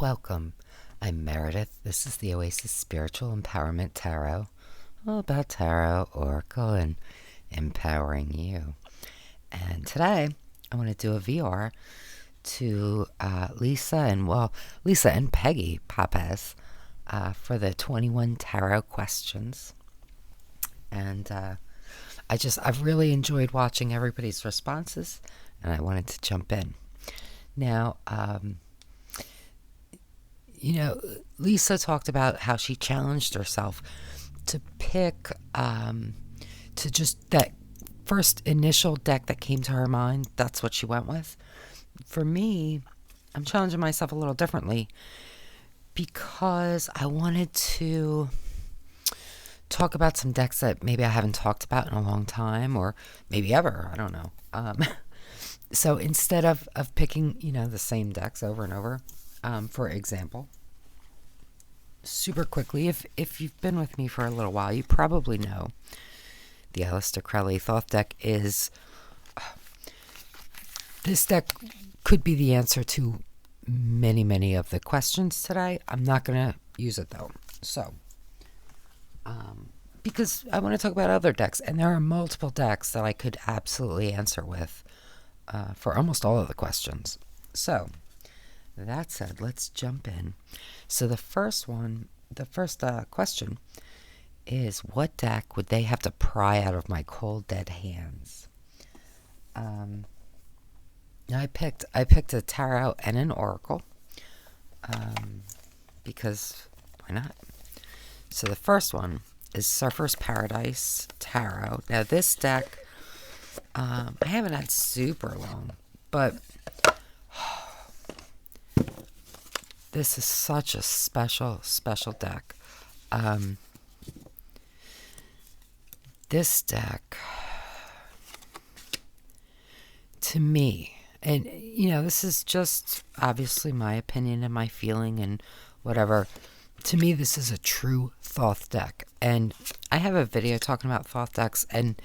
Welcome. I'm Meredith. This is the Oasis Spiritual Empowerment Tarot. All about tarot, oracle, and empowering you. And today, I want to do a VR to Lisa and Peggy Papez for the 21 tarot questions. And I've really enjoyed watching everybody's responses, and I wanted to jump in. Now, Lisa talked about how she challenged herself to pick, to just that first initial deck that came to her mind. That's what she went with. For me, I'm challenging myself a little differently because I wanted to talk about some decks that maybe I haven't talked about in a long time, or maybe ever. I don't know. So instead of picking, the same decks over and over, for example, super quickly, if you've been with me for a little while, you probably know the Aleister Crowley Thoth deck is... this deck could be the answer to many, many of the questions today. I'm not going to use it, though. So, because I want to talk about other decks, and there are multiple decks that I could absolutely answer with for almost all of the questions. So, that said, let's jump in. So the first question is, what deck would they have to pry out of my cold dead hands? I picked a tarot and an oracle, because why not? So the first one is Surfer's Paradise Tarot. Now this deck, I haven't had super long, but this is such a special deck. This deck, to me, and this is just obviously my opinion and my feeling and whatever. To me, this is a true Thoth deck. And I have a video talking about Thoth decks, and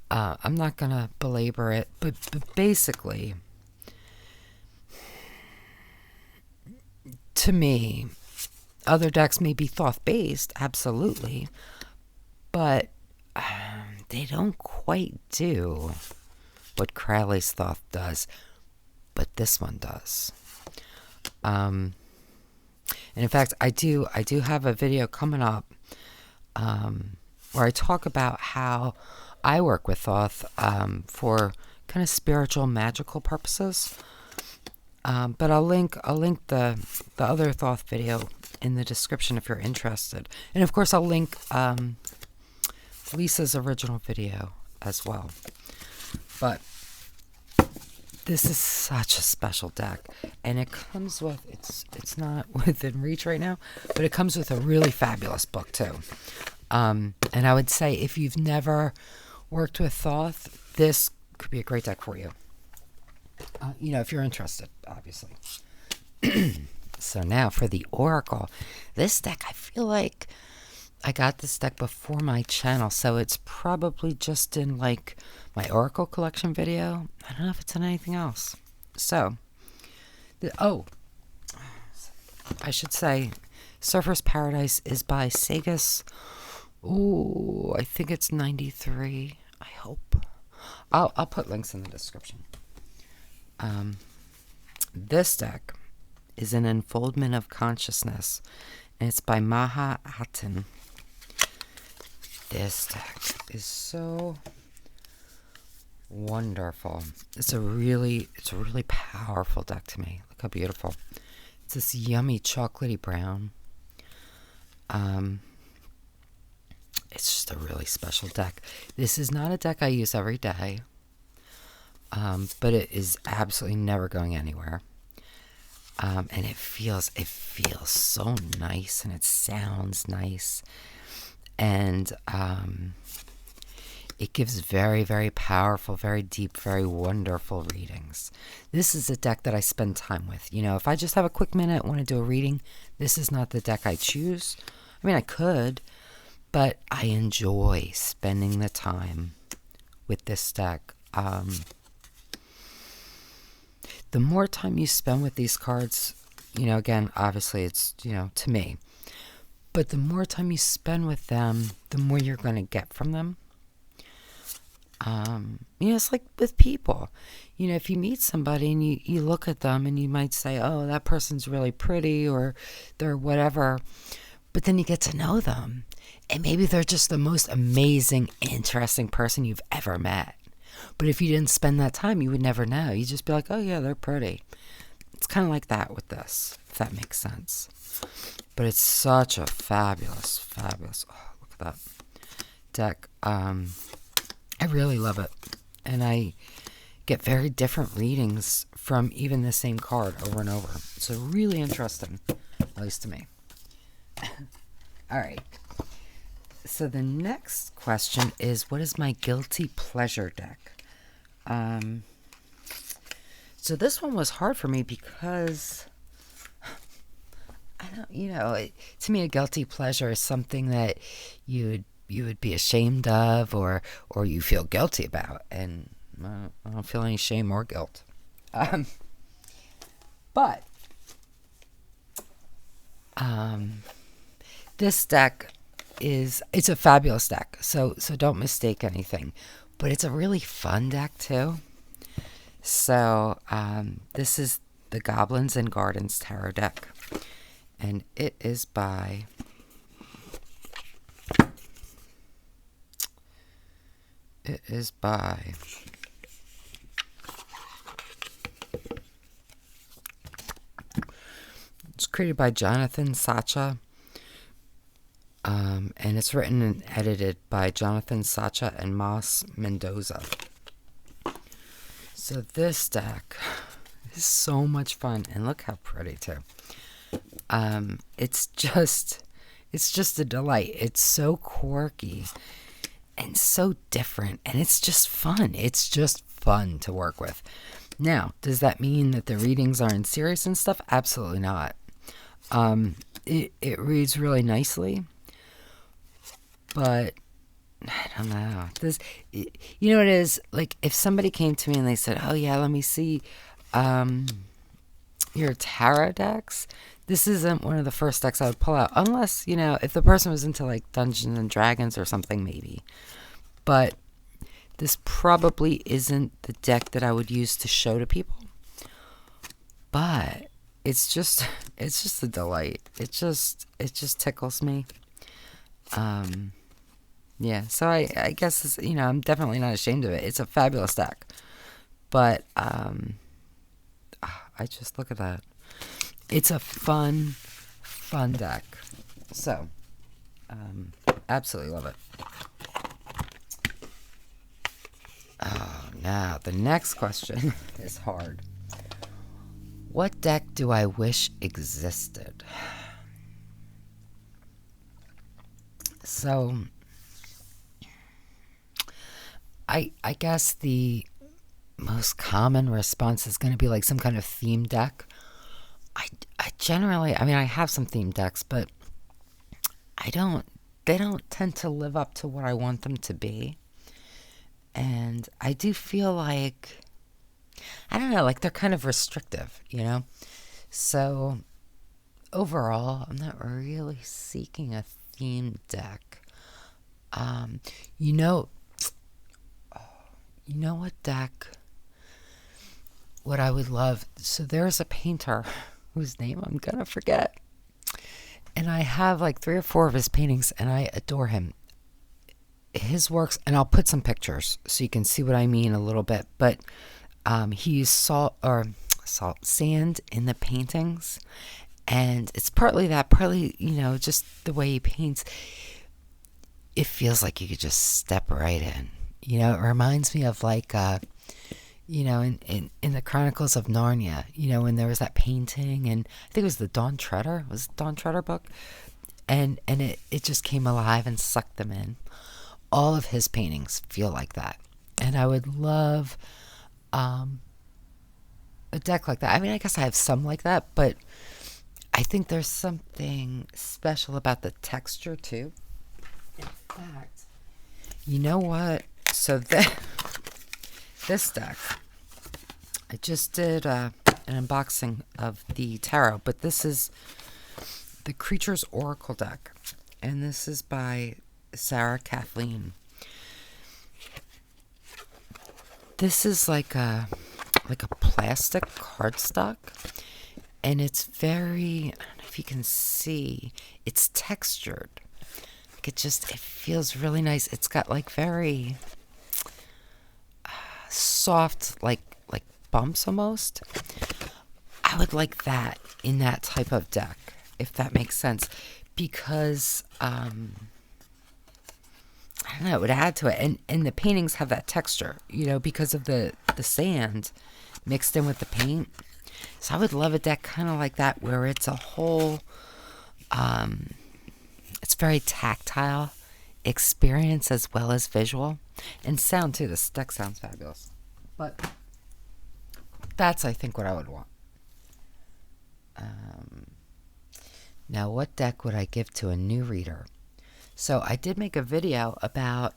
I'm not going to belabor it, but basically, to me, other decks may be Thoth-based, absolutely, but they don't quite do what Crowley's Thoth does, but this one does. And in fact, I do have a video coming up where I talk about how I work with Thoth for kind of spiritual, magical purposes. But I'll link the other Thoth video in the description if you're interested. And of course, I'll link Lisa's original video as well. But this is such a special deck, and it comes with, it's not within reach right now, but it comes with a really fabulous book too. And I would say if you've never worked with Thoth, this could be a great deck for you. If you're interested, obviously. So now for the Oracle. This deck, I feel like I got this deck before my channel, so it's probably just in like my Oracle collection video. I don't know if it's in anything else. So, I should say Surfer's Paradise is by Sagas. Ooh, I think it's 93. I hope. I'll put links in the description. This deck is an Unfoldment of Consciousness, and it's by Maha Aten. This deck is so wonderful. It's a really powerful deck to me. Look how beautiful. It's this yummy chocolatey brown. It's just a really special deck. This is not a deck I use every day. But it is absolutely never going anywhere. And it feels so nice, and it sounds nice. And it gives very, very powerful, very deep, very wonderful readings. This is a deck that I spend time with. If I just have a quick minute, want to do a reading, this is not the deck I choose. I mean, I could, but I enjoy spending the time with this deck. The more time you spend with these cards, again, obviously it's, to me. But the more time you spend with them, the more you're going to get from them. It's like with people. If you meet somebody and you look at them and you might say, oh, that person's really pretty or they're whatever. But then you get to know them. And maybe they're just the most amazing, interesting person you've ever met. But if you didn't spend that time, you would never know. You'd just be like, oh, yeah, they're pretty. It's kind of like that with this, if that makes sense. But it's such a fabulous, oh, look at that deck. I really love it. And I get very different readings from even the same card over and over. So really interesting, at least to me. All right. So the next question is, what is my guilty pleasure deck? So this one was hard for me because I don't, to me a guilty pleasure is something that you would be ashamed of or you feel guilty about, and I don't feel any shame or guilt. But this deck it's a fabulous deck, so don't mistake anything, but it's a really fun deck too. So this is the Goblins and Gardens Tarot deck, and it is by it's created by Jonathan Sacha. And it's written and edited by Jonathan Sacha and Mas Mendoza. So this deck is so much fun, and look how pretty too. It's just a delight. It's so quirky and so different, and it's just fun. It's just fun to work with. Now, does that mean that the readings aren't serious and stuff? Absolutely not. It reads really nicely. But I don't know. This, what it is? Like, if somebody came to me and they said, "Oh yeah, let me see your tarot decks," this isn't one of the first decks I would pull out, unless if the person was into like Dungeons and Dragons or something, maybe. But this probably isn't the deck that I would use to show to people. But it's just a delight. It just tickles me. Yeah, so I guess it's, I'm definitely not ashamed of it. It's a fabulous deck. But I just look at that. It's a fun deck. So, absolutely love it. Oh, now the next question is hard. What deck do I wish existed? So, I guess the most common response is going to be like some kind of theme deck. I generally, I have some theme decks, but they don't tend to live up to what I want them to be. And I do feel like, I don't know, like they're kind of restrictive, So overall, I'm not really seeking a theme deck. What deck? What I would love. So there's a painter whose name I'm gonna forget, and I have like 3 or 4 of his paintings, and I adore him. His works, and I'll put some pictures so you can see what I mean a little bit. But he used sand in the paintings, and it's partly that, partly just the way he paints. It feels like you could just step right in. It reminds me of like, in the Chronicles of Narnia, when there was that painting, and I think it was the Dawn Treader. It was the Dawn Treader book. And it just came alive and sucked them in. All of his paintings feel like that. And I would love a deck like that. I guess I have some like that, but I think there's something special about the texture too. In fact, you know what? So this deck, I just did an unboxing of the tarot, but this is the Creatures Oracle deck, and this is by Sarah Kathleen. This is like a plastic cardstock, and it's very, I don't know if you can see, it's textured. It feels really nice. It's got like very soft, like bumps almost. I would like that in that type of deck, if that makes sense, because I don't know, it would add to it. And the paintings have that texture, because of the sand mixed in with the paint. So I would love a deck kind of like that, where it's a whole it's very tactile experience as well as visual and sound too. This deck sounds fabulous, but that's, I think, what I would want. Now, what deck would I give to a new reader? So I did make a video about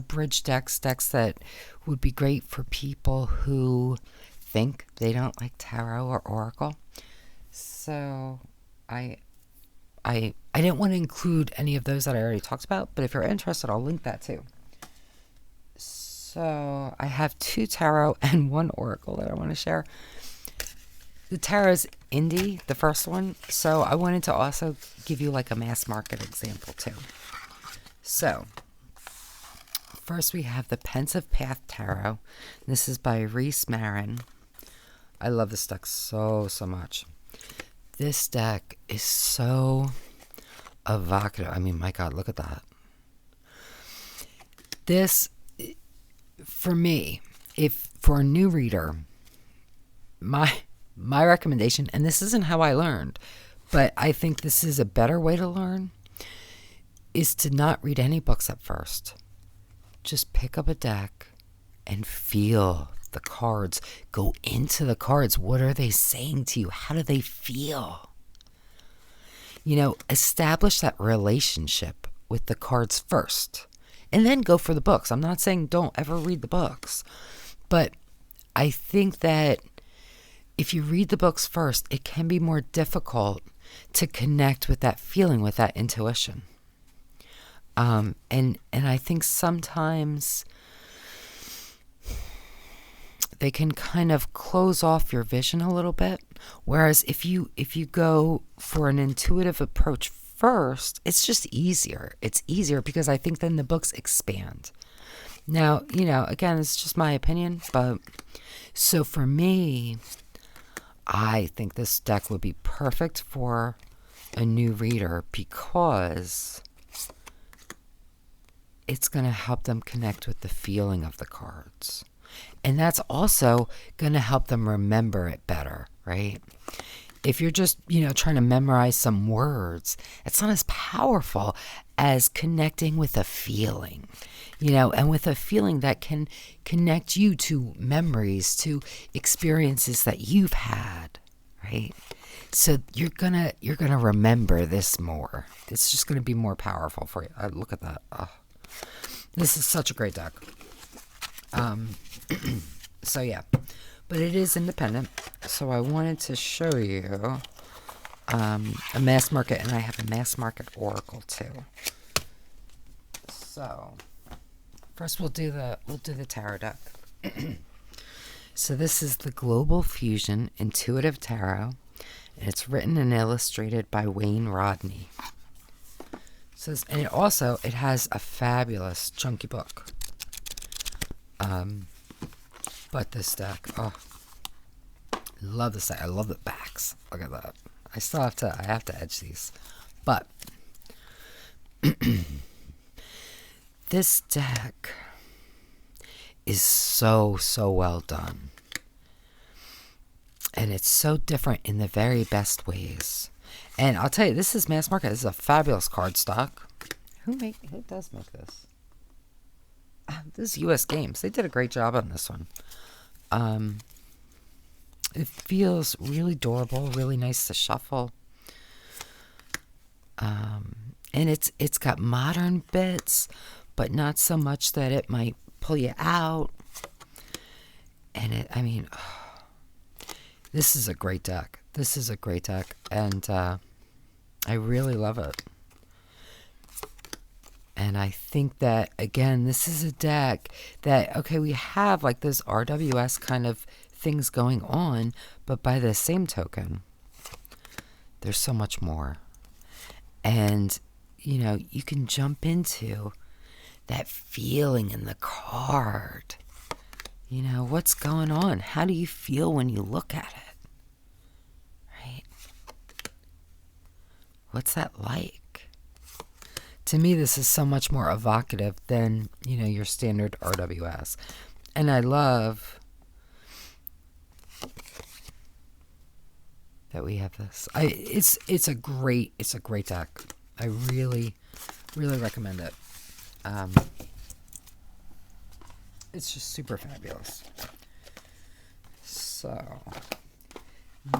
bridge decks that would be great for people who think they don't like tarot or oracle. So I didn't want to include any of those that I already talked about, but if you're interested, I'll link that too. So I have 2 tarot and 1 oracle that I want to share. The tarot is indie, the first one, so I wanted to also give you like a mass market example too. So first we have the Pensive Path Tarot. This is by Reese Marin. I love this deck so much. This deck is so evocative. I mean, my God, look at that. This, for me, if for a new reader, my recommendation, and this isn't how I learned, but I think this is a better way to learn, is to not read any books at first. Just pick up a deck and feel the cards. Go into the cards. What are they saying to you? How do they feel? Establish that relationship with the cards first, and then go for the books. I'm not saying don't ever read the books, but I think that if you read the books first, it can be more difficult to connect with that feeling, with that intuition. And I think sometimes they can kind of close off your vision a little bit. Whereas if you go for an intuitive approach first, it's just easier. It's easier because I think then the books expand. Now, again, it's just my opinion, but so for me, I think this deck would be perfect for a new reader because it's going to help them connect with the feeling of the cards. And that's also going to help them remember it better, right? If you're just, trying to memorize some words, it's not as powerful as connecting with a feeling, and with a feeling that can connect you to memories, to experiences that you've had, right? So you're gonna remember this more. It's just gonna be more powerful for you. Look at that. Oh, this is such a great deck. So yeah, but it is independent. So I wanted to show you a mass market, and I have a mass market oracle too. So first we'll do the tarot deck. So this is the Global Fusion Intuitive Tarot, and it's written and illustrated by Wayne Rodney. So and it has a fabulous chunky book. But this deck, I love this deck. I love the backs. Look at that. I have to edge these. But this deck is so well done. And it's so different in the very best ways. And I'll tell you, this is mass market. This is a fabulous cardstock. Who does make this? This is US Games. They did a great job on this one. It feels really durable, really nice to shuffle. And it's got modern bits, but not so much that it might pull you out. And I mean, this is a great deck. This is a great deck. And I really love it. And I think that, again, this is a deck that, okay, we have like those RWS kind of things going on, but by the same token, there's so much more. And, you know, you can jump into that feeling in the card. You know, what's going on? How do you feel when you look at it? Right? What's that like? To me, this is so much more evocative than, you know, your standard RWS. And I love that we have this. It's a great deck. I really, really recommend it. It's just super fabulous. So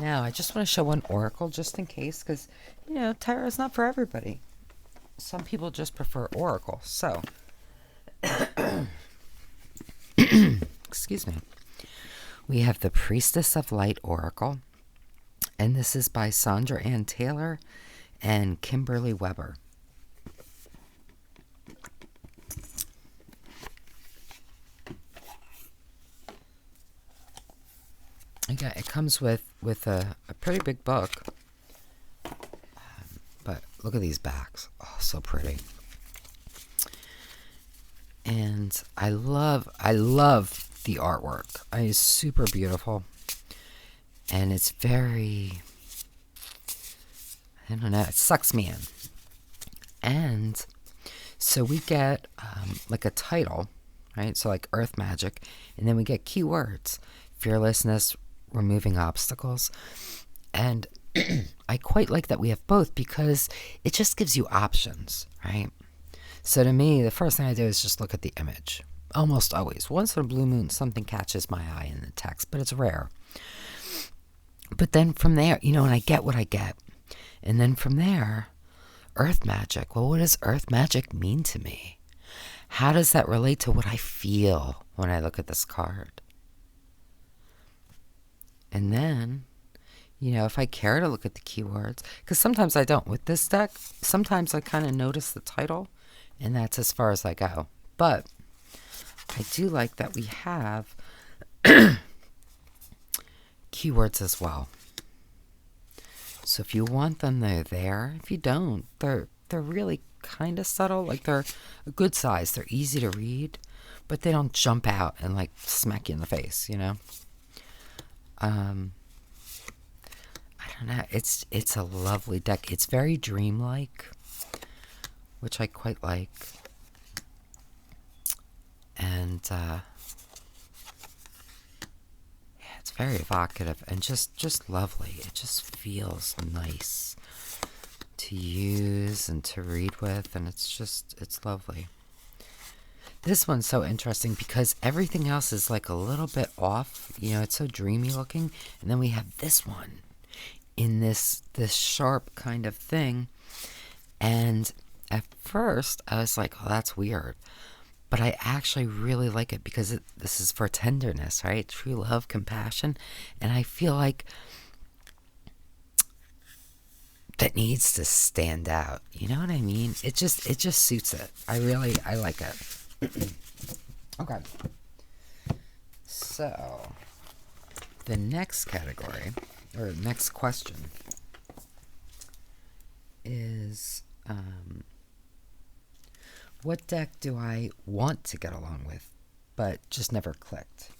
now I just want to show one oracle just in case, because, you know, tarot is not for everybody. Some people just prefer oracle. So, excuse me. We have the Priestess of Light Oracle. And this is by Sandra Ann Taylor and Kimberly Weber. Again, it comes with a pretty big book. But look at these backs. Oh, so pretty. And I love the artwork. It's super beautiful. And it's very, I don't know, it sucks me in. And so we get like a title, right? So like earth magic. And then we get keywords. Fearlessness, removing obstacles. And I quite like that we have both because it just gives you options, right? So to me, the first thing I do is just look at the image. Almost always. Once in a blue moon, something catches my eye in the text, but it's rare. But then from there, you know, and I get what I get. And then from there, earth magic. Well, what does earth magic mean to me? How does that relate to what I feel when I look at this card? And then, you know, if I care to look at the keywords, because sometimes I don't. With this deck, sometimes I kind of notice the title, and that's as far as I go. But I do like that we have keywords as well. So if you want them, they're there. If you don't, they're really kind of subtle. Like they're a good size. They're easy to read, but they don't jump out and like smack you in the face, you know? I don't know. It's a lovely deck. It's very dreamlike, which I quite like. And yeah, it's very evocative and just lovely. It just feels nice to use and to read with, and it's lovely. This one's so interesting because everything else is like a little bit off. You know, it's so dreamy looking. And then we have this one in this sharp kind of thing. And at first, I was like, oh, that's weird. But I actually really like it because this is for tenderness, right? True love, compassion. And I feel like that needs to stand out. You know what I mean? It just suits it. I like it. Okay. So, the next category, or next question, is what deck do I want to get along with, but just never clicked?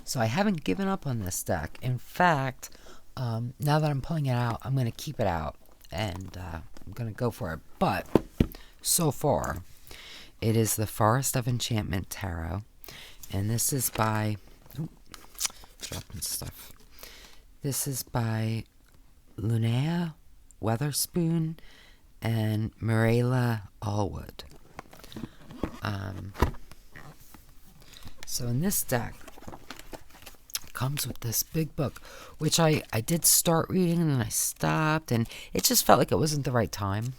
So I haven't given up on this deck. In fact, now that I'm pulling it out, I'm going to keep it out, and I'm going to go for it. But so far, it is the Forest of Enchantment Tarot, and this is by, dropping stuff. This is by Linnea Weatherspoon and Mirella Allwood. So in this deck, it comes with this big book, which I did start reading and then I stopped, and it just felt like it wasn't the right time.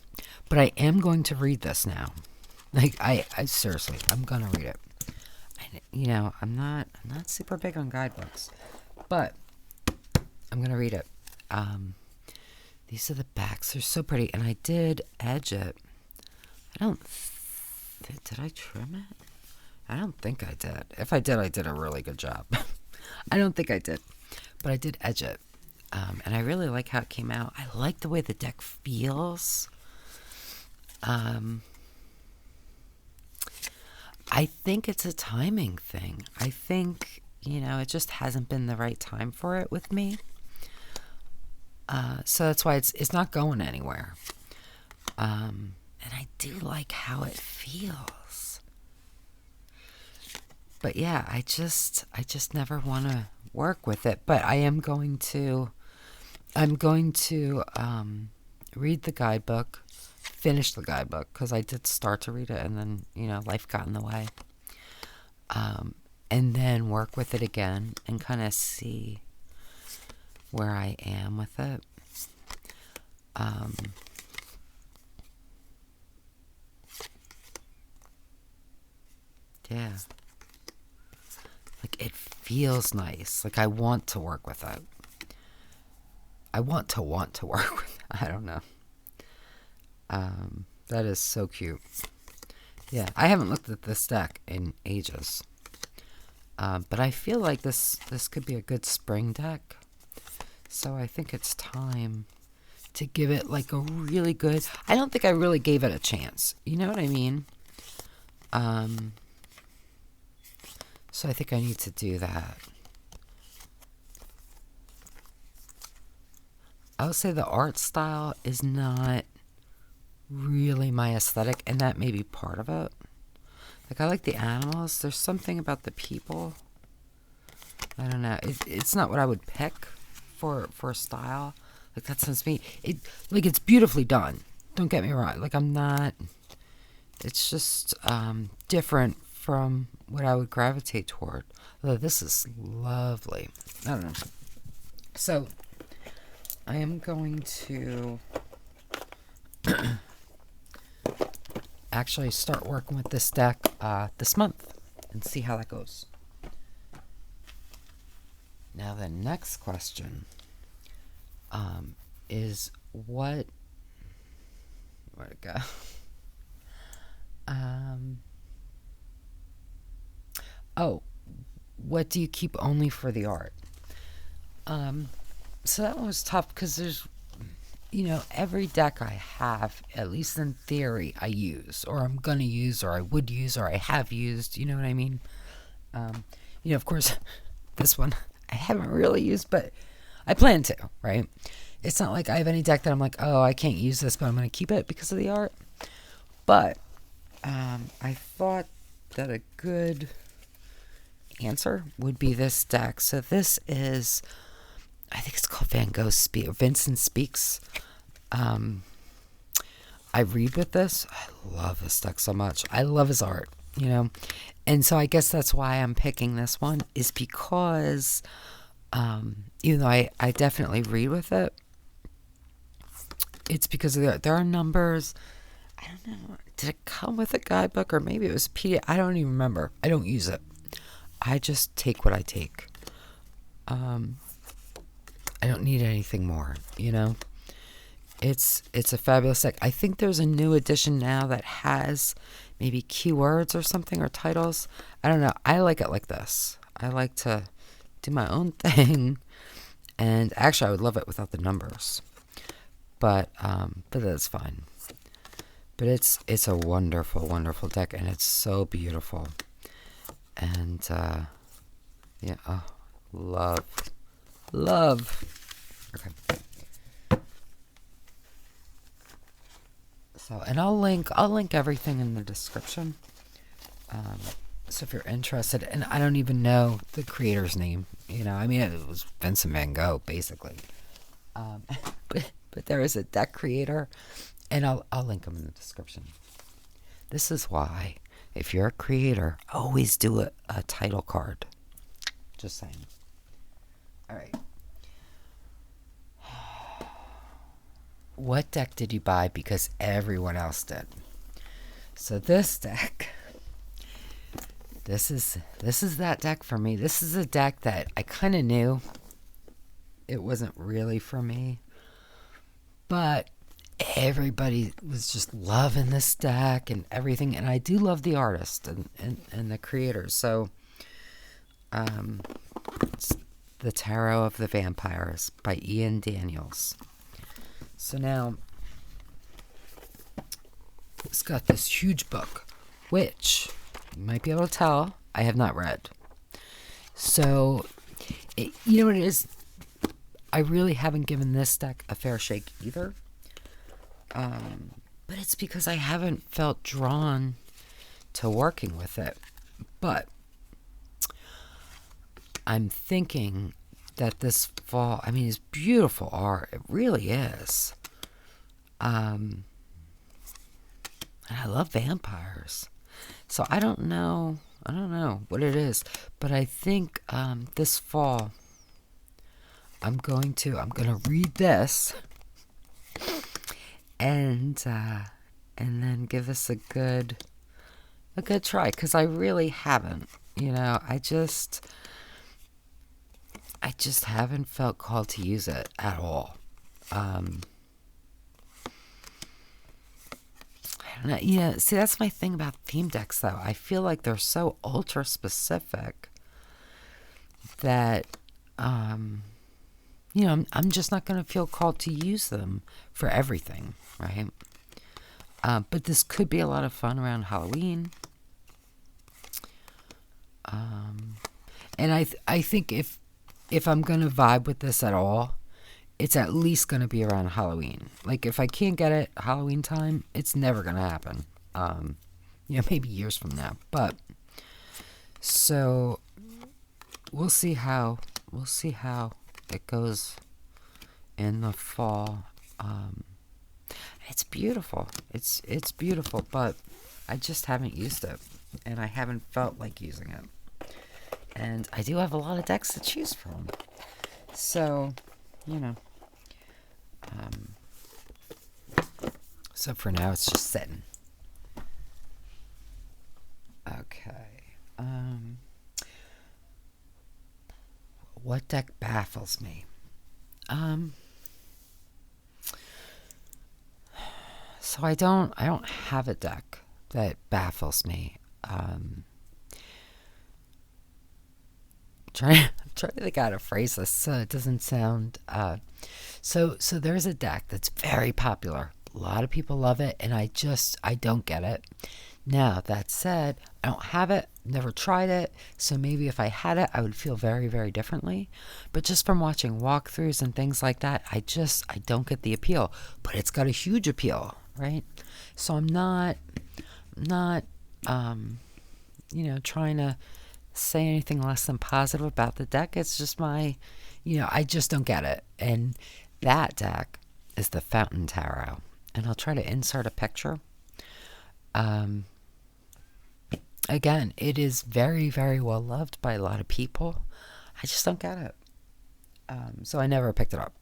But I am going to read this now. Like, I seriously, I'm going to read it. I I'm not super big on guidebooks, but I'm gonna read it. These are the backs. They're so pretty, and I did edge it. Did I trim it? I don't think I did. If I did, I did a really good job. I don't think I did, but I did edge it. And I really like how it came out. I like the way the deck feels. I think it's a timing thing. I think, it just hasn't been the right time for it with me. So that's why it's not going anywhere. And I do like how it feels. But yeah, I just never want to work with it. But I'm going to read the guidebook, finish the guidebook, because I did start to read it and then, life got in the way. And then work with it again and kind of see where I am with it. Yeah. Like, it feels nice. Like, I want to work with it. I want to work with it. I don't know. That is so cute. Yeah, I haven't looked at this deck in ages. But I feel like this could be a good spring deck. So I think it's time to give it like a really good... I don't think I really gave it a chance. You know what I mean? So I think I need to do that. I would say the art style is not really my aesthetic, and that may be part of it. Like, I like the animals. There's something about the people. I don't know. It's not what I would pick for a style. Like, that sounds me. It's beautifully done. Don't get me wrong. Like, I'm not... It's just different from what I would gravitate toward. Although this is lovely. I don't know. So, I am going to actually start working with this deck this month and see how that goes. Now, the next question is where'd it go? What do you keep only for the art? So that one was tough because there's, every deck I have, at least in theory, I use, or I'm going to use, or I would use, or I have used, you know what I mean? Of course, this one I haven't really used, but I plan to, right? It's not like I have any deck that I'm like, oh, I can't use this, but I'm going to keep it because of the art. But I thought that a good answer would be this deck. So this is, I think it's called Goghs Spear. Vincent Speaks. I read with this. I love this deck so much. I love his art, And so I guess that's why I'm picking this one, is because even though I definitely read with it, it's because of there are numbers. I don't know. Did it come with a guidebook, or maybe it was a PDF? I don't even remember. I don't use it. I just take what I take. I don't need anything more, It's a fabulous deck. I think there's a new edition now that has maybe keywords or something, or titles. I don't know. I like it like this. I like to do my own thing. And actually, I would love it without the numbers. But that's fine. But it's a wonderful, wonderful deck, and it's so beautiful. And yeah, oh, love. Okay. So, and I'll link everything in the description. So if you're interested, and I don't even know the creator's name, I mean, it was Vincent Van Gogh, basically. But there is a deck creator, and I'll link them in the description. This is why, if you're a creator, always do a title card. Just saying. All right. What deck did you buy because everyone else did? So this deck this is that deck for me. This is a deck that I kind of knew it wasn't really for me, but everybody was just loving this deck and everything, and I do love the artist and the creators. So it's The Tarot of the Vampires by Ian Daniels. So now it's got this huge book, which you might be able to tell I have not read. So you know what it is, I really haven't given this deck a fair shake either. But it's because I haven't felt drawn to working with it. But I'm thinking that this fall, I mean, it's beautiful art. It really is. And I love vampires. So I don't know what it is. But I think this fall, I'm going to read this and then give this a good try, because I really haven't. You know, I just haven't felt called to use it at all. I don't know. Yeah, see, that's my thing about theme decks, though. I feel like they're so ultra specific that you know, I'm just not going to feel called to use them for everything, right? But this could be a lot of fun around Halloween. And I think if I'm going to vibe with this at all, it's at least going to be around Halloween. Like, if I can't get it Halloween time, it's never going to happen. You know, maybe years from now. But, so, we'll see how it goes in the fall. It's beautiful. It's beautiful, but I just haven't used it, and I haven't felt like using it. And I do have a lot of decks to choose from, so you know. So for now, it's just sitting. Okay. What deck baffles me? So I don't have a deck that baffles me. Trying to think how to phrase this so it doesn't sound. So there's a deck that's very popular. A lot of people love it, and I don't get it. Now, that said, I don't have it, never tried it, so maybe if I had it, I would feel very, very differently. But just from watching walkthroughs and things like that, I don't get the appeal. But it's got a huge appeal, right? So I'm not you know, trying to say anything less than positive about the deck. It's just I just don't get it. And that deck is the Fountain Tarot. And I'll try to insert a picture. Again, it is very, very well loved by a lot of people. I just don't get it. So I never picked it up.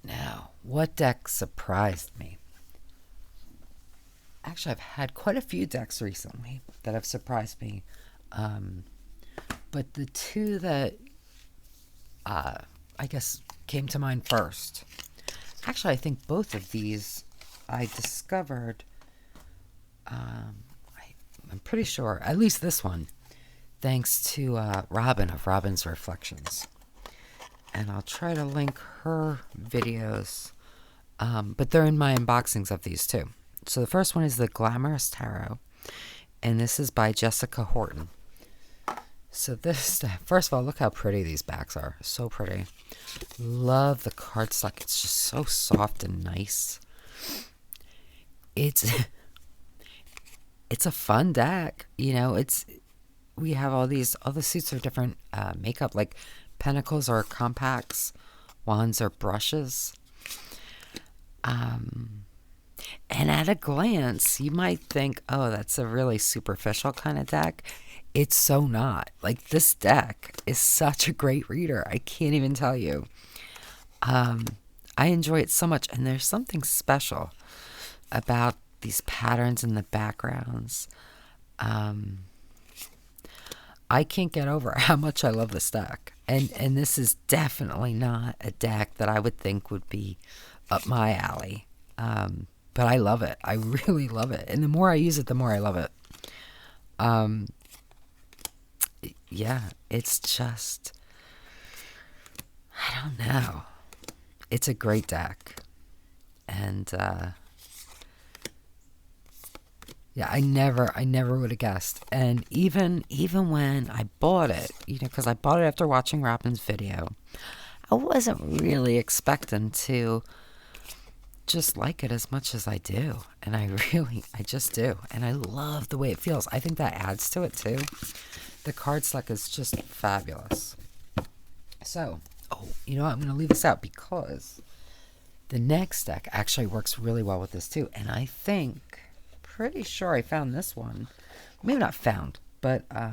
Now, what deck surprised me? Actually, I've had quite a few decks recently that have surprised me. But the two that I guess came to mind first. Actually, I think both of these I discovered, I'm pretty sure, at least this one, thanks to Robin of Robin's Reflections. And I'll try to link her videos, but they're in my unboxings of these too. So the first one is the Glamorous Tarot, and this is by Jessica Horton. So this, first of all, look how pretty these backs are. So pretty. Love the cardstock. It's just so soft and nice. It's a fun deck. You know, we have all the suits are different makeup, like pentacles are compacts, wands are brushes. And at a glance, you might think, oh, that's a really superficial kind of deck. It's so not. Like, this deck is such a great reader. I can't even tell you. I enjoy it so much. And there's something special about these patterns in the backgrounds. I can't get over how much I love this deck. And this is definitely not a deck that I would think would be up my alley. But I love it. I really love it. And the more I use it, the more I love it. Yeah, it's just, I don't know. It's a great deck. And, yeah, I never would have guessed. And even when I bought it, because I bought it after watching Robin's video, I wasn't really expecting to just like it as much as I do. And I just do. And I love the way it feels. I think that adds to it too. The card stack is just fabulous. So, I'm going to leave this out because the next deck actually works really well with this too. And I think, pretty sure I found this one. Maybe not found, but I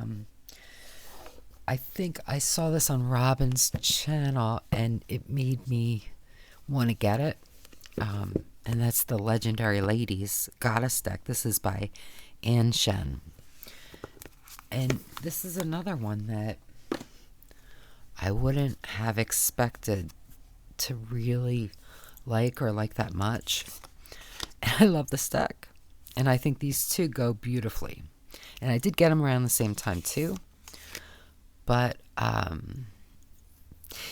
think I saw this on Robin's channel and it made me want to get it. And that's the Legendary Ladies Goddess deck. This is by Anne Shen. And this is another one that I wouldn't have expected to really like that much. And I love this deck. And I think these two go beautifully. And I did get them around the same time too. But,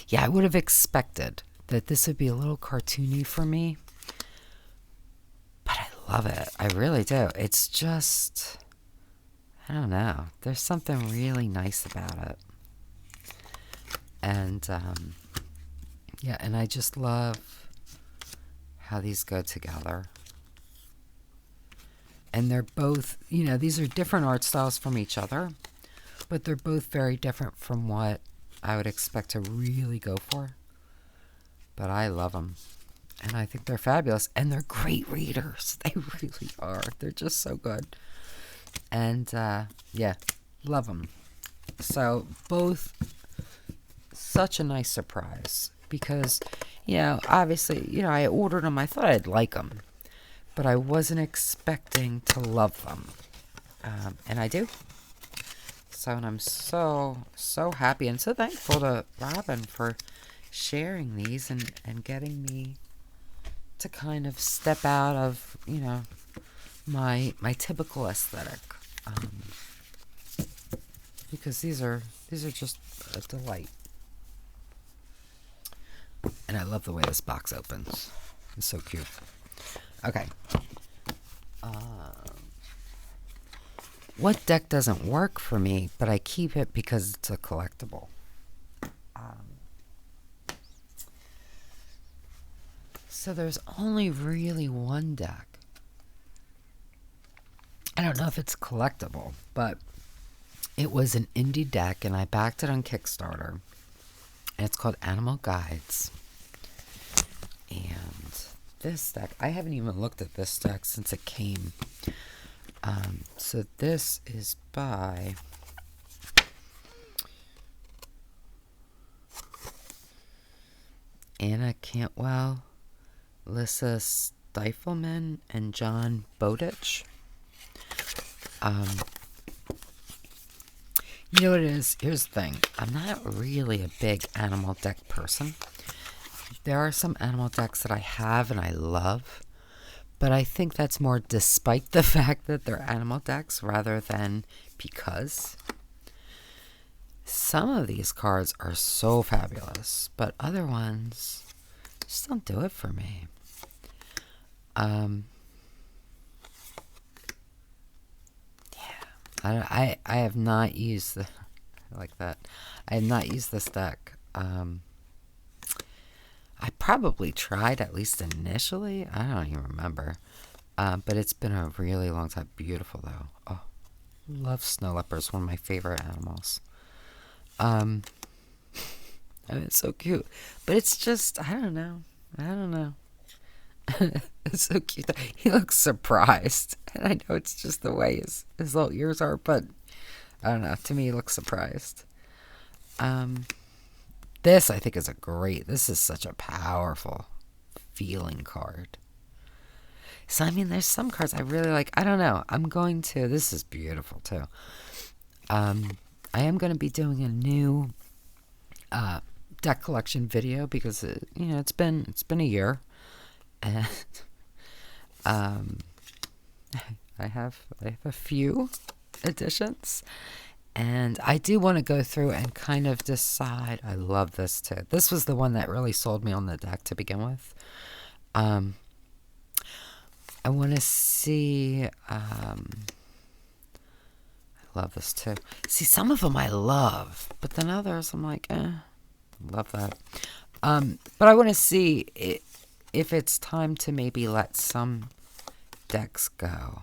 yeah, I would have expected that this would be a little cartoony for me. But I love it. I really do. It's just, I don't know. There's something really nice about it. And, yeah, and I just love how these go together. And they're both, these are different art styles from each other, but they're both very different from what I would expect to really go for. But I love them. And I think they're fabulous. And they're great readers. They really are. They're just so good. And, yeah, love them. So, both such a nice surprise. Because, obviously, I ordered them. I thought I'd like them. But I wasn't expecting to love them. And I do. So, and I'm so happy and so thankful to Robin for sharing these and getting me to kind of step out of, my typical aesthetic. Because these are just a delight. And I love the way this box opens. It's so cute. Okay. What deck doesn't work for me, but I keep it because it's a collectible? So there's only really one deck. I don't know if it's collectible, but it was an indie deck and I backed it on Kickstarter. And it's called Animal Guides. And this deck, I haven't even looked at this deck since it came. So this is by Anna Cantwell, Lissa Stifelman, and John Bowditch. You know what it is? Here's the thing. I'm not really a big animal deck person. There are some animal decks that I have and I love, but I think that's more despite the fact that they're animal decks rather than because. Some of these cards are so fabulous, but other ones just don't do it for me. I have not used the like that. I have not used this deck. I probably tried at least initially. I don't even remember. But it's been a really long time. Beautiful though. Oh, love snow leopards. One of my favorite animals. I mean, it's so cute. But it's just, I don't know. It's so cute. He looks surprised. And I know it's just the way his little ears are, but I don't know. To me, he looks surprised. This, I think, this is such a powerful feeling card. So, I mean, there's some cards I really like. I don't know. This is beautiful too. I am going to be doing a new deck collection video because, it's been a year. And I have a few editions. And I do want to go through and kind of decide. I love this too. This was the one that really sold me on the deck to begin with. I want to see. I love this too. See, some of them I love, but then others I'm like, love that. But I want to see if it's time to maybe let some decks go.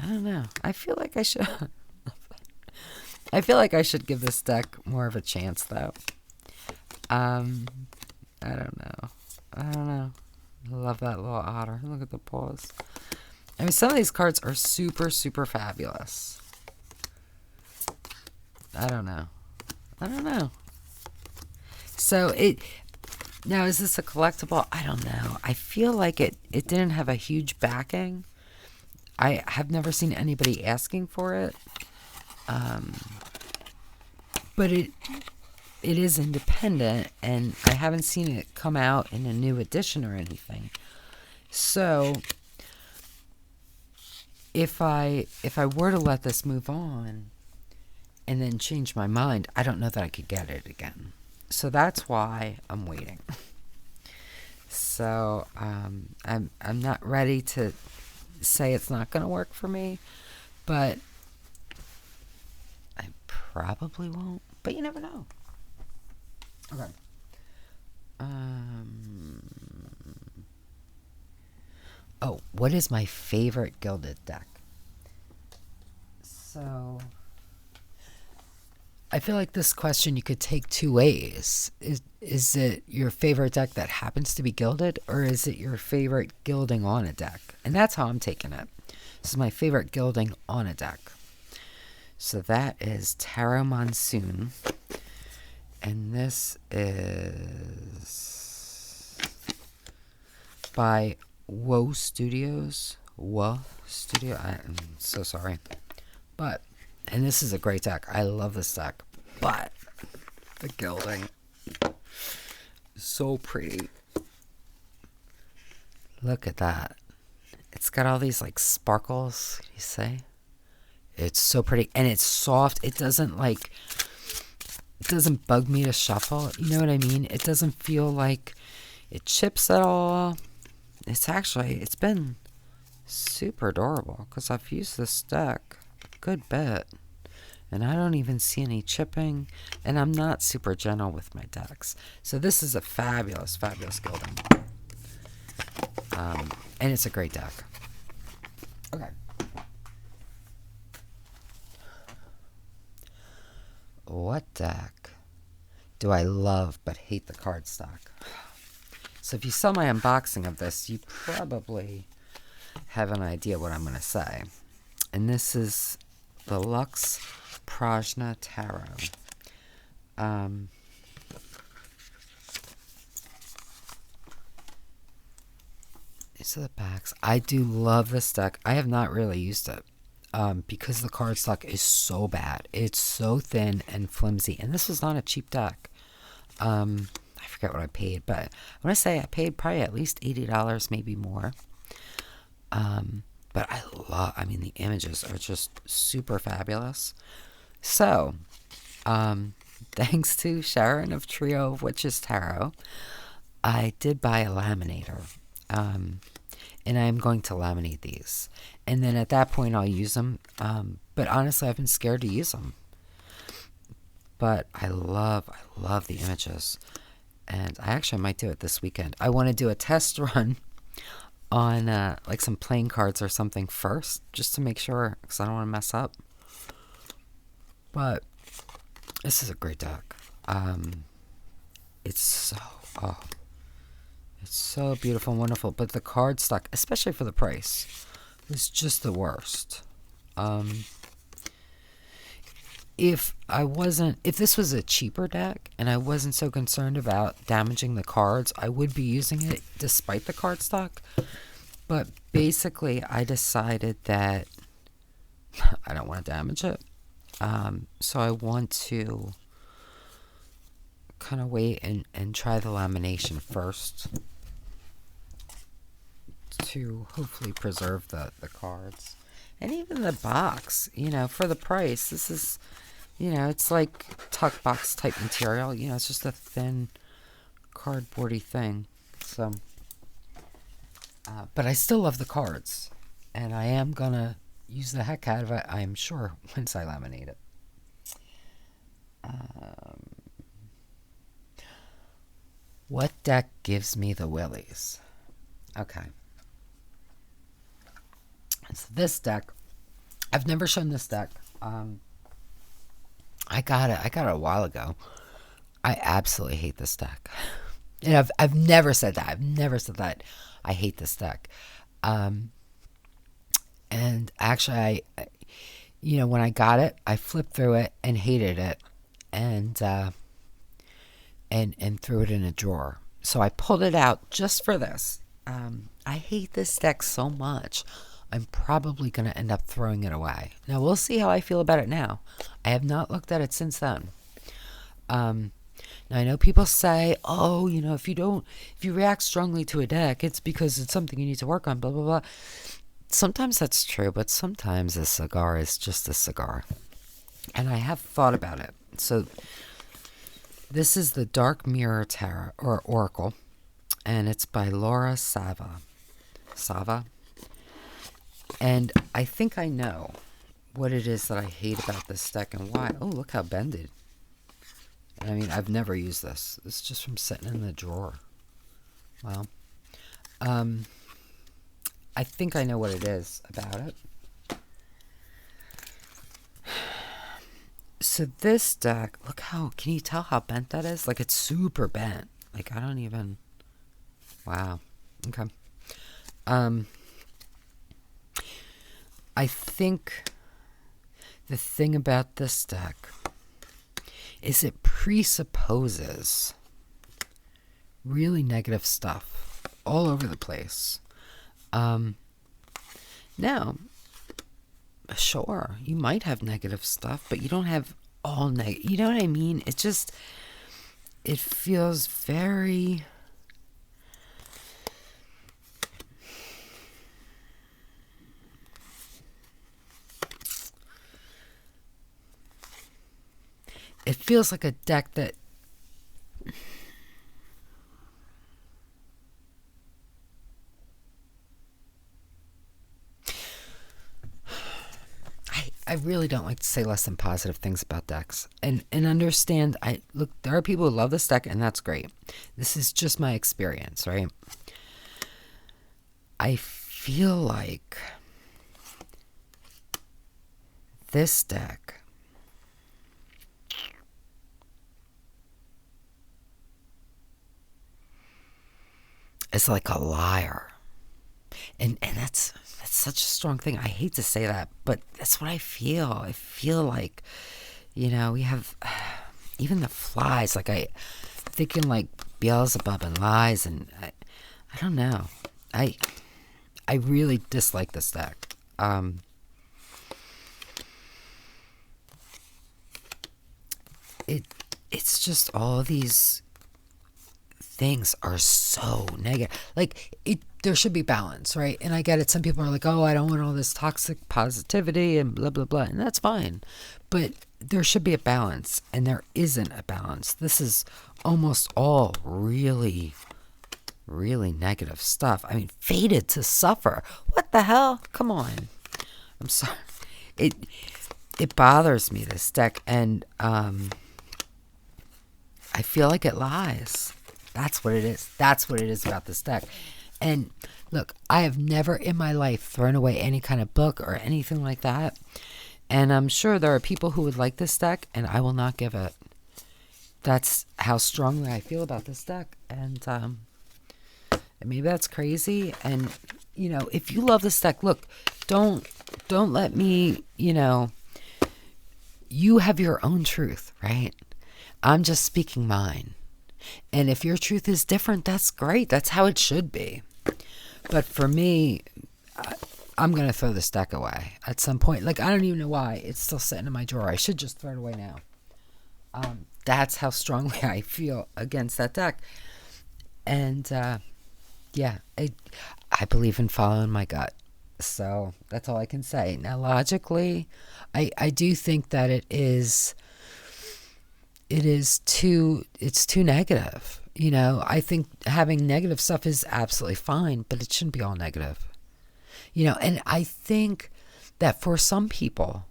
I don't know. I feel like I should. I feel like I should give this deck more of a chance, though. I don't know. I love that little otter. Look at the paws. I mean, some of these cards are super, super fabulous. I don't know. So now, is this a collectible? I don't know. I feel like it didn't have a huge backing. I have never seen anybody asking for it. But it is independent, and I haven't seen it come out in a new edition or anything. So if I were to let this move on and then change my mind, I don't know that I could get it again. So that's why I'm waiting. So I'm not ready to say it's not going to work for me, but I probably won't. But you never know. Okay. Oh, what is my favorite gilded deck? So I feel like this question you could take two ways. Is it your favorite deck that happens to be gilded, or is it your favorite gilding on a deck? And that's how I'm taking it. This is my favorite gilding on a deck. So that is Tarot Monsoon. And this is by Woe Studios. Woe Studio. I'm so sorry. And this is a great deck. I love this deck. But the gilding is so pretty. Look at that. It's got all these like sparkles, you say? It's so pretty. And it's soft. It doesn't bug me to shuffle. You know what I mean? It doesn't feel like it chips at all. It's been super durable because I've used this deck a good bit. And I don't even see any chipping. And I'm not super gentle with my decks. So this is a fabulous, fabulous gilding. And it's a great deck. Okay. What deck do I love but hate the cardstock? So if you saw my unboxing of this, you probably have an idea what I'm going to say. And this is the Luxe Prajna Tarot. These are the backs. I do love this deck. I have not really used it because the cardstock is so bad. It's so thin and flimsy. And this was not a cheap deck. I forget what I paid, but I want to say I paid probably at least $80, maybe more. But the images are just super fabulous. So, thanks to Sharon of Trio of Witches Tarot, I did buy a laminator. And I'm going to laminate these. And then at that point, I'll use them. But honestly, I've been scared to use them. But I love the images. And I actually might do it this weekend. I want to do a test run on like some playing cards or something first, just to make sure, because I don't want to mess up. But this is a great deck. It's so beautiful and wonderful. But the cardstock, especially for the price, is just the worst. if this was a cheaper deck and I wasn't so concerned about damaging the cards, I would be using it despite the card stock. But basically, I decided that I don't want to damage it. So I want to kind of wait and try the lamination first to hopefully preserve the cards. And even the box, for the price, this is, it's like tuck box type material. It's just a thin cardboardy thing. So, but I still love the cards. And I am going to use the heck out of it, I am sure, once I laminate it. What deck gives me the willies? Okay. So this deck, I've never shown this deck. I got it a while ago. I absolutely hate this deck. And I've never said that. I've never said that. I hate this deck. And actually, when I got it, I flipped through it and hated it, and threw it in a drawer. So I pulled it out just for this. I hate this deck so much. I'm probably going to end up throwing it away. Now, we'll see how I feel about it now. I have not looked at it since then. Now, I know people say, oh, if you react strongly to a deck, it's because it's something you need to work on, blah, blah, blah. Sometimes that's true, but sometimes a cigar is just a cigar. And I have thought about it. So, this is the Dark Mirror Tarot, or Oracle, and it's by Laura Sava. And I think I know what it is that I hate about this deck and why. Oh, look how bended. I mean, I've never used this. It's just from sitting in the drawer. Well, I think I know what it is about it. So this deck, look how, can you tell how bent that is? Like, it's super bent. Like, I don't even, wow. Okay. I think the thing about this deck is it presupposes really negative stuff all over the place. Now, sure, you might have negative stuff, but you don't have all negative. You know what I mean? It feels very... It feels like a deck that... I really don't like to say less than positive things about decks. And understand, look, there are people who love this deck, and that's great. This is just my experience, right? I feel like this deck is like a liar. And that's such a strong thing. I hate to say that, but that's what I feel. I feel like, we have even the flies. Like, I thinking like Beelzebub and lies, and I don't know. I really dislike this deck. It's just all these things are so negative. Like, there should be balance, right? And I get it. Some people are like, oh, I don't want all this toxic positivity and blah, blah, blah. And that's fine. But there should be a balance. And there isn't a balance. This is almost all really, really negative stuff. I mean, fated to suffer. What the hell? Come on. I'm sorry. It bothers me, this deck. And I feel like it lies. That's what it is. That's what it is about this deck. And look, I have never in my life thrown away any kind of book or anything like that. And I'm sure there are people who would like this deck, and I will not give it. That's how strongly I feel about this deck. And maybe that's crazy. And, if you love this deck, look, don't let me, you have your own truth, right? I'm just speaking mine. And if your truth is different, that's great. That's how it should be. But for me, I'm going to throw this deck away at some point. Like, I don't even know why. It's still sitting in my drawer. I should just throw it away now. That's how strongly I feel against that deck. And, yeah, I believe in following my gut. So that's all I can say. Now, logically, I do think that it's too negative. You know, I think having negative stuff is absolutely fine, but it shouldn't be all negative. You know, and I think that for some people,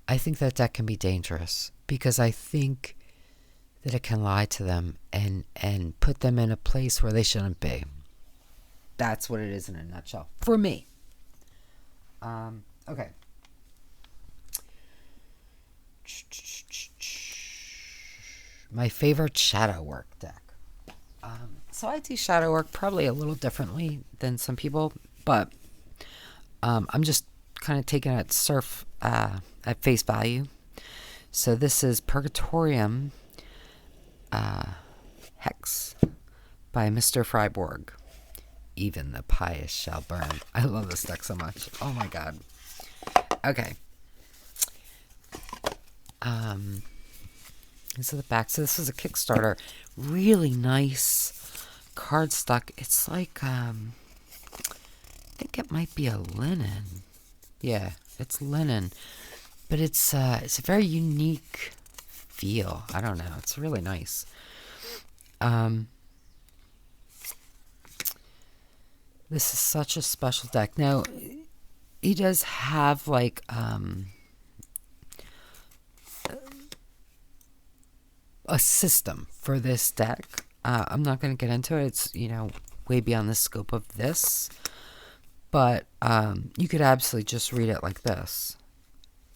I think that can be dangerous, because I think that it can lie to them and put them in a place where they shouldn't be. That's what it is in a nutshell for me. Okay. My favorite shadow work deck. So I do shadow work probably a little differently than some people, but I'm just kind of taking it at face value. So this is Purgatorium X by Mr. Freiborg. Even the pious shall burn. I love this deck so much. Oh my god. Okay. These are the back. So this is a Kickstarter. Really nice cardstock. It's like, I think it might be a linen. Yeah, it's linen. But it's a very unique feel. I don't know. It's really nice. This is such a special deck. Now, he does have like a system for this deck. I'm not going to get into it. It's, you know, way beyond the scope of this. But you could absolutely just read it like this,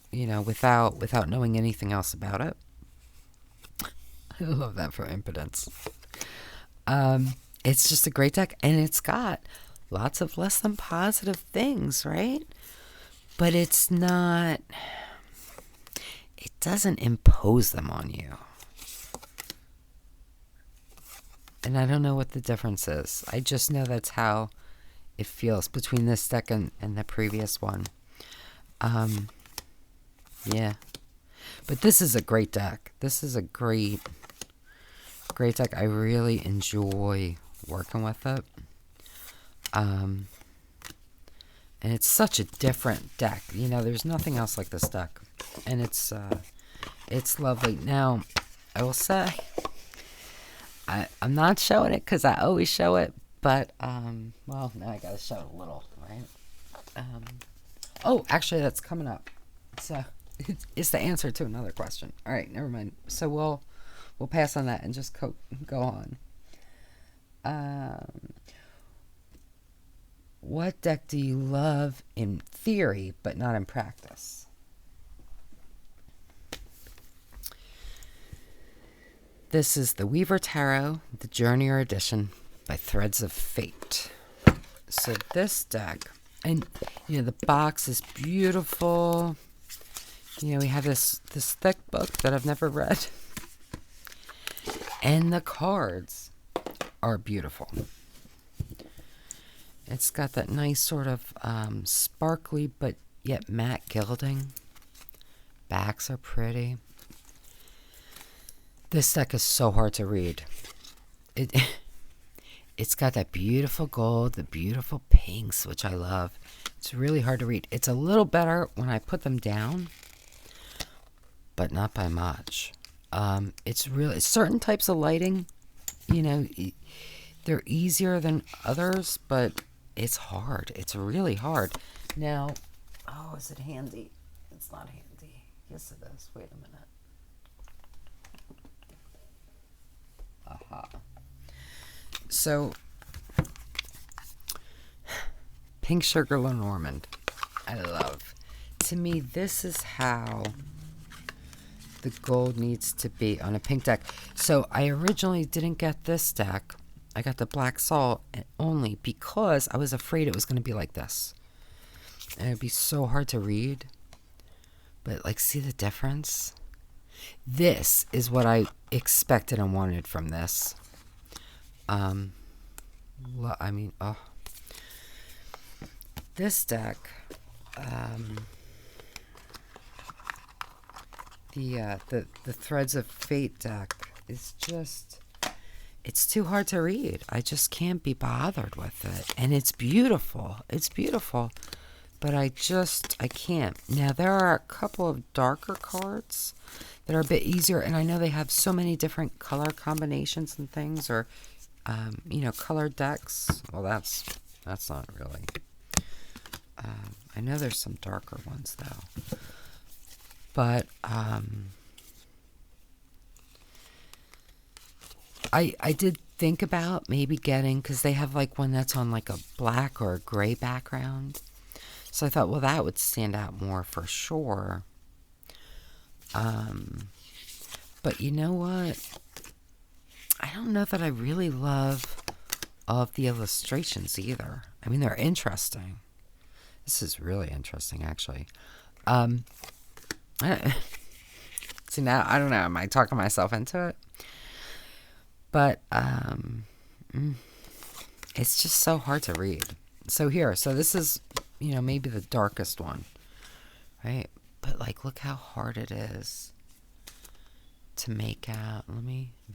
you know, without knowing anything else about it. I love that for impotence. It's just a great deck, and it's got lots of less than positive things, right? But it's not, it doesn't impose them on you. And I don't know what the difference is. I just know that's how it feels between this deck and the previous one. Yeah. But this is a great deck. This is a great deck. I really enjoy working with it. And it's such a different deck. You know, there's nothing else like this deck. And it's lovely. Now, I will say, I'm not showing it because I always show it, but, well, now I gotta show it a little, right? Oh, actually, that's coming up. So, it's the answer to another question. All right, never mind. So, we'll pass on that and just go on. What deck do you love in theory, but not in practice? This is the Weaver Tarot, the Journeyer Edition by Threads of Fate. So this deck, and you know, the box is beautiful. You know, we have this thick book that I've never read. And the cards are beautiful. It's got that nice sort of sparkly but yet matte gilding. Backs are pretty. This deck is so hard to read. It's got that beautiful gold, the beautiful pinks, which I love. It's really hard to read. It's a little better when I put them down, but not by much. It's really, certain types of lighting, you know, they're easier than others, but it's hard. It's really hard. Now, oh, is it handy? It's not handy. Yes, it is. Wait a minute. Aha. So, Pink Sugar Lenormand, I love. To me, this is how the gold needs to be on a pink deck. So, I originally didn't get this deck. I got the Black Salt only because I was afraid it was going to be like this. And it would be so hard to read. But, like, see the difference? This is what I expected and wanted from this. This deck, the Threads of Fate deck is just, it's too hard to read. I just can't be bothered with it. And it's beautiful. It's beautiful. But I can't. Now, there are a couple of darker cards that are a bit easier. And I know they have so many different color combinations and things. Or, colored decks. Well, that's not really. I know there's some darker ones, though. But, I did think about maybe getting, because they have like one that's on like a black or a gray background. So I thought, well, that would stand out more for sure. But you know what? I don't know that I really love all of the illustrations either. I mean, they're interesting. This is really interesting, actually. See, now, I don't know. Am I talking myself into it? But it's just so hard to read. So this is, maybe the darkest one, right? But, like, look how hard it is to make out.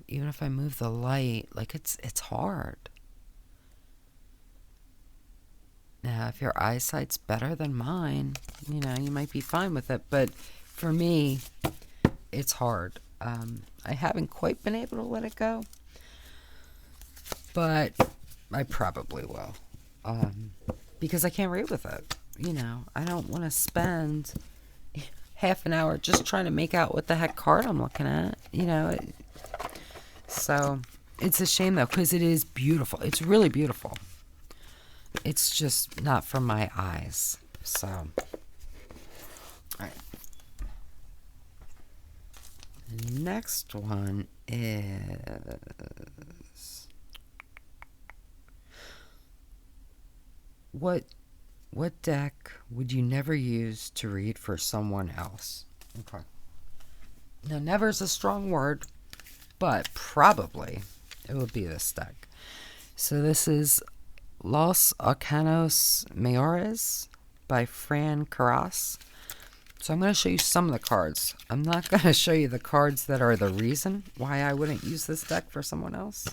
Even if I move the light, like, it's hard. Now, if your eyesight's better than mine, you might be fine with it. But for me, it's hard. I haven't quite been able to let it go. But I probably will. Because I can't read with it. I don't want to spend half an hour just trying to make out what the heck card I'm looking at. So it's a shame, though, because it is beautiful. It's really beautiful. It's just not for my eyes. So, all right. The next one is what deck would you never use to read for someone else? Okay. Now, never is a strong word, but probably it would be this deck. So this is Los Arcanos Mayores by Fran Carras. So I'm going to show you some of the cards. I'm not going to show you the cards that are the reason why I wouldn't use this deck for someone else.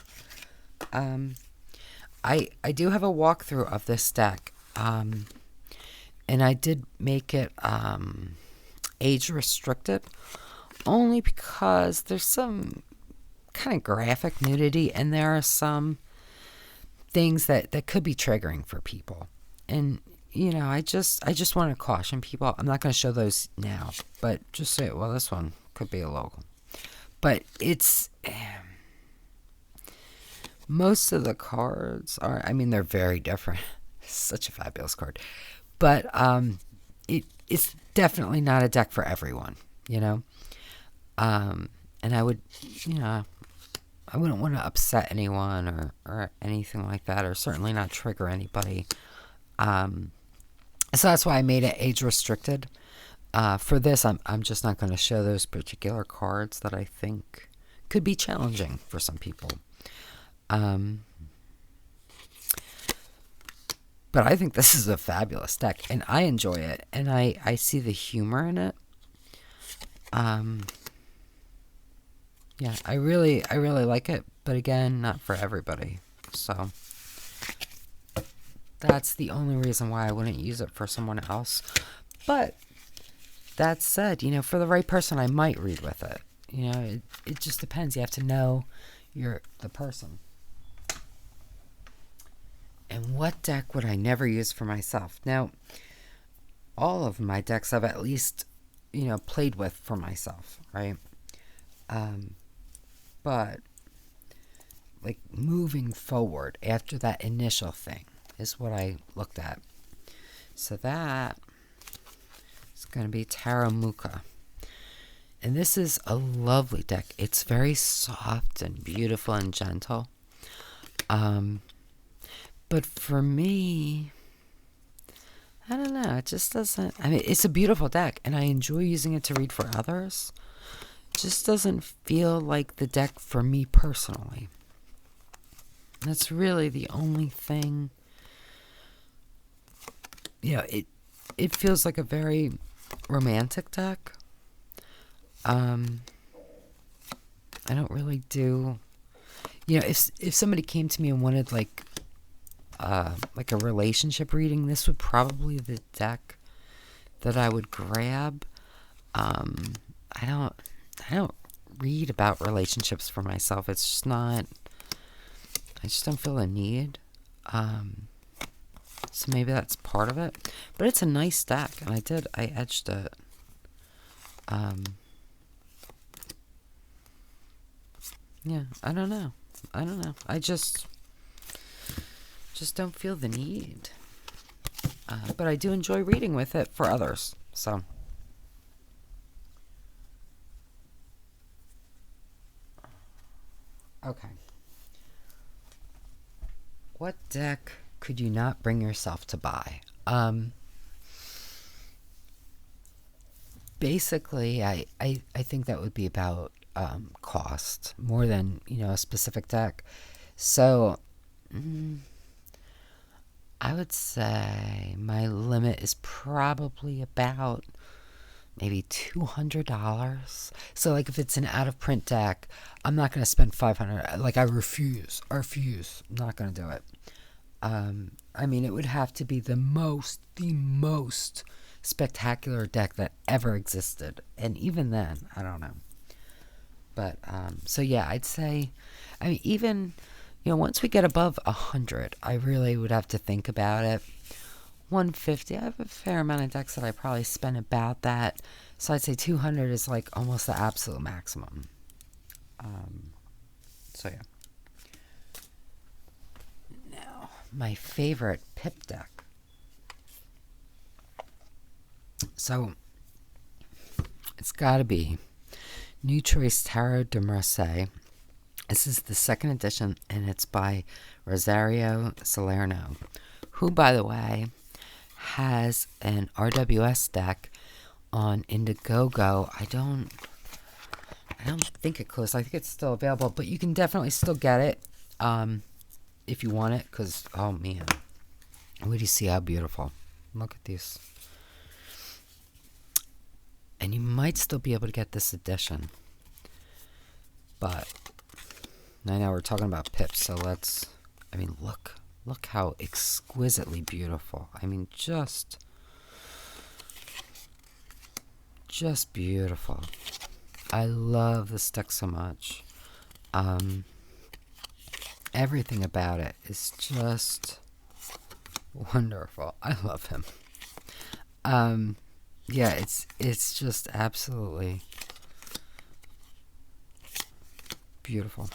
I do have a walkthrough of this deck. And I did make it age restricted only because there's some kind of graphic nudity and there are some things that could be triggering for people. And I just want to caution people. I'm not going to show those now, but just say, well, this one could be a logo. But it's most of the cards are, they're very different. Such a fabulous card. But it's definitely not a deck for everyone, And I would, I wouldn't want to upset anyone or anything like that, or certainly not trigger anybody. So that's why I made it age restricted. For this, I'm just not going to show those particular cards that I think could be challenging for some people. But I think this is a fabulous deck, and I enjoy it, and I see the humor in it. Yeah, I really like it, but again, not for everybody. So that's the only reason why I wouldn't use it for someone else. But that said, for the right person, I might read with it. It just depends. You have to know the person. And what deck would I never use for myself? Now, all of my decks I've at least, played with for myself, right? But, like, moving forward after that initial thing is what I looked at. So that is going to be Taramuka. And this is a lovely deck. It's very soft and beautiful and gentle. But for me, I don't know. It just doesn't. I mean, it's a beautiful deck, and I enjoy using it to read for others. It just doesn't feel like the deck for me personally. That's really the only thing. Yeah, it feels like a very romantic deck. I don't really do. If somebody came to me and wanted like a relationship reading, this would probably be the deck that I would grab. I don't read about relationships for myself. It's just not. I just don't feel a need. So maybe that's part of it. But it's a nice deck, and I edged it. Yeah, I don't know. I just don't feel the need. But I do enjoy reading with it for others. So. Okay. What deck could you not bring yourself to buy? Basically, I think that would be about cost more than a specific deck. So I would say my limit is probably about maybe $200. So like if it's an out of print deck, I'm not going to spend $500. Like I refuse. I'm not going to do it. I mean, it would have to be the most spectacular deck that ever existed. And even then, I don't know. But, so yeah, I'd say, I mean, even, once we get above 100, I really would have to think about it. 150, I have a fair amount of decks that I probably spend about that. So I'd say 200 is like almost the absolute maximum. So yeah. Now, my favorite pip deck. So, it's got to be New Choice Tarot de Marseille. This is the second edition, and it's by Rosario Salerno, who, by the way, has an RWS deck on Indiegogo. I don't think it closed. I think it's still available, but you can definitely still get it if you want it, because, oh man, wait, do you see how beautiful? Look at these. And you might still be able to get this edition. But I know we're talking about pips, so let's, I mean, look how exquisitely beautiful. I mean, just beautiful. I love this deck so much. Everything about it is just wonderful. I love him. Yeah, it's just absolutely beautiful.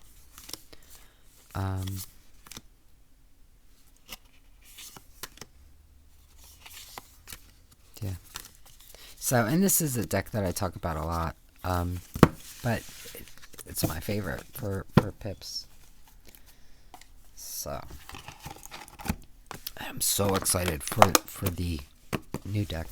Yeah. So, and this is a deck that I talk about a lot. But it's my favorite for pips. So, I'm so excited for the new deck.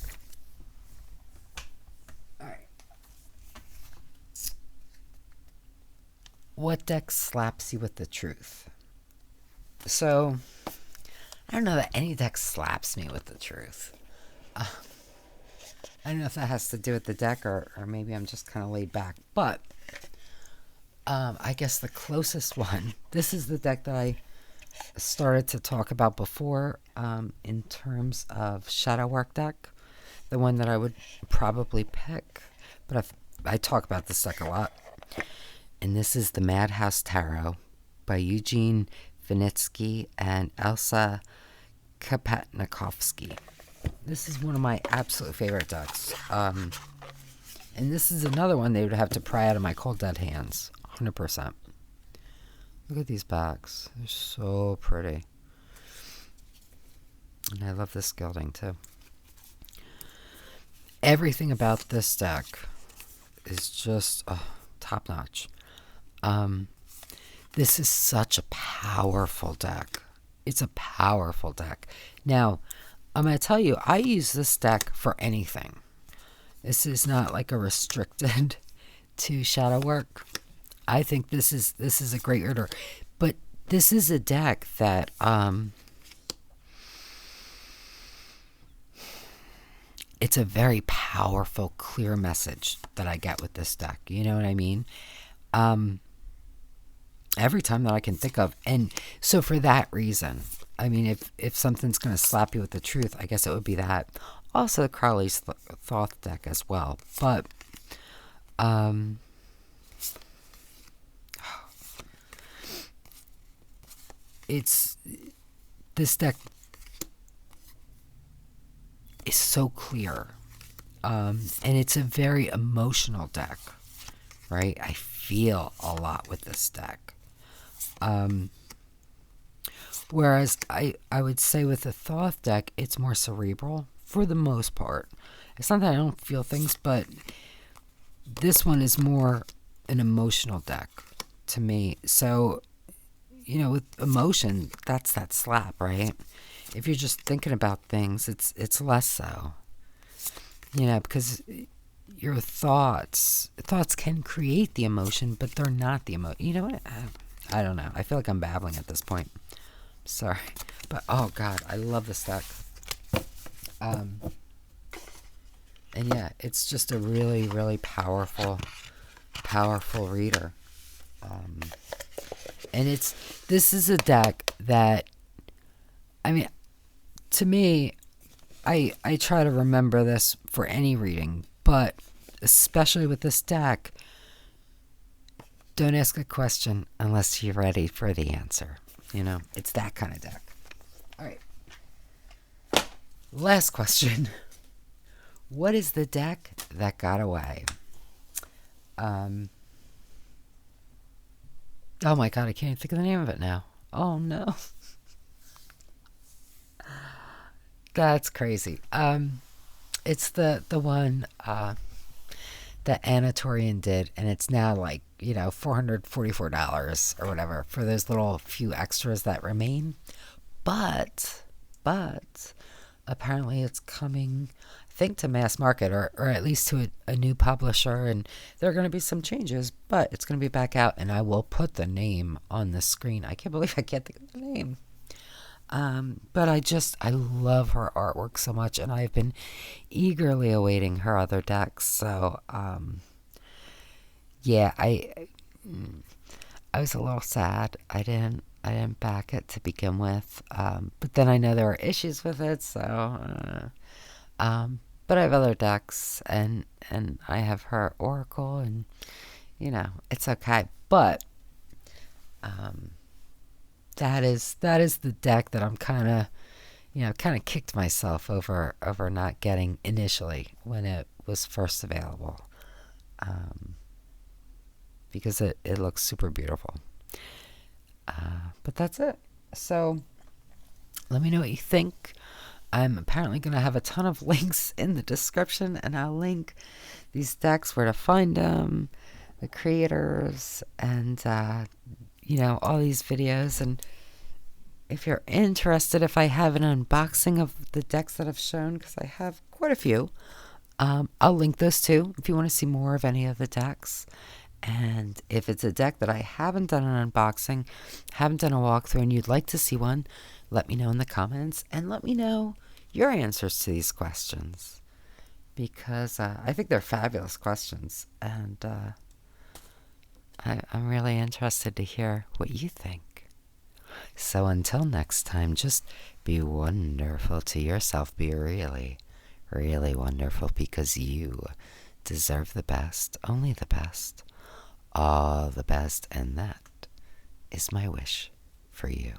What deck slaps you with the truth? So, I don't know that any deck slaps me with the truth. I don't know if that has to do with the deck or maybe I'm just kind of laid back. But, I guess the closest one, this is the deck that I started to talk about before in terms of Shadow Work deck. The one that I would probably pick. But I talk about this deck a lot. And this is the Madhouse Tarot by Eugene Vinitsky and Elsa Kapatnikovsky. This is one of my absolute favorite decks. And this is another one they would have to pry out of my cold dead hands. 100%. Look at these backs. They're so pretty. And I love this gilding too. Everything about this deck is just top notch. This is such a powerful deck. It's a powerful deck. Now, I'm going to tell you, I use this deck for anything. This is not like a restricted to shadow work. I think this is a great reader. But this is a deck that it's a very powerful, clear message that I get with this deck. You know what I mean? Every time that I can think of. And so for that reason, I mean, if something's going to slap you with the truth, I guess it would be that. Also, Crowley's Thoth deck as well. But, this deck is so clear. And it's a very emotional deck, right? I feel a lot with this deck. Whereas I would say with the Thoth deck, it's more cerebral for the most part. It's not that I don't feel things, but this one is more an emotional deck to me. So, you know, with emotion, that's that slap, right? If you're just thinking about things, it's less so. You know, because your thoughts can create the emotion, but they're not the emotion. You know what? I don't know. I feel like I'm babbling at this point. Sorry. But, oh, God, I love this deck. And, yeah, it's just a really, really powerful reader. And this is a deck that, I mean, to me, I try to remember this for any reading, but especially with this deck, don't ask a question unless you're ready for the answer. You know, it's that kind of deck. All right. Last question. What is the deck that got away? Oh my God, I can't even think of the name of it now. Oh no. That's crazy. It's the one that Anatorian did, and it's now like, you know, $444 or whatever for those little few extras that remain. But apparently it's coming, I think, to mass market, or at least to a new publisher, and there are going to be some changes, but it's going to be back out, and I will put the name on the screen. I can't believe I can't think of the name. But I love her artwork so much, and I've been eagerly awaiting her other decks. So, yeah, I was a little sad. I didn't back it to begin with. But then I know there were issues with it, so, but I have other decks, and I have her Oracle, and, you know, it's okay. But, that is the deck that I'm kind of kicked myself over not getting initially when it was first available, because it looks super beautiful. But that's it. So let me know what you think. I'm apparently going to have a ton of links in the description, and I'll link these decks, where to find them, the creators, and you know, all these videos. And if you're interested, if I have an unboxing of the decks that I've shown, because I have quite a few, I'll link those too if you want to see more of any of the decks. And if it's a deck that I haven't done an unboxing, haven't done a walkthrough, and you'd like to see one, let me know in the comments, and let me know your answers to these questions, because I think they're fabulous questions, and I'm really interested to hear what you think. So until next time, just be wonderful to yourself. Be really, really wonderful, because you deserve the best, only the best, all the best, and that is my wish for you.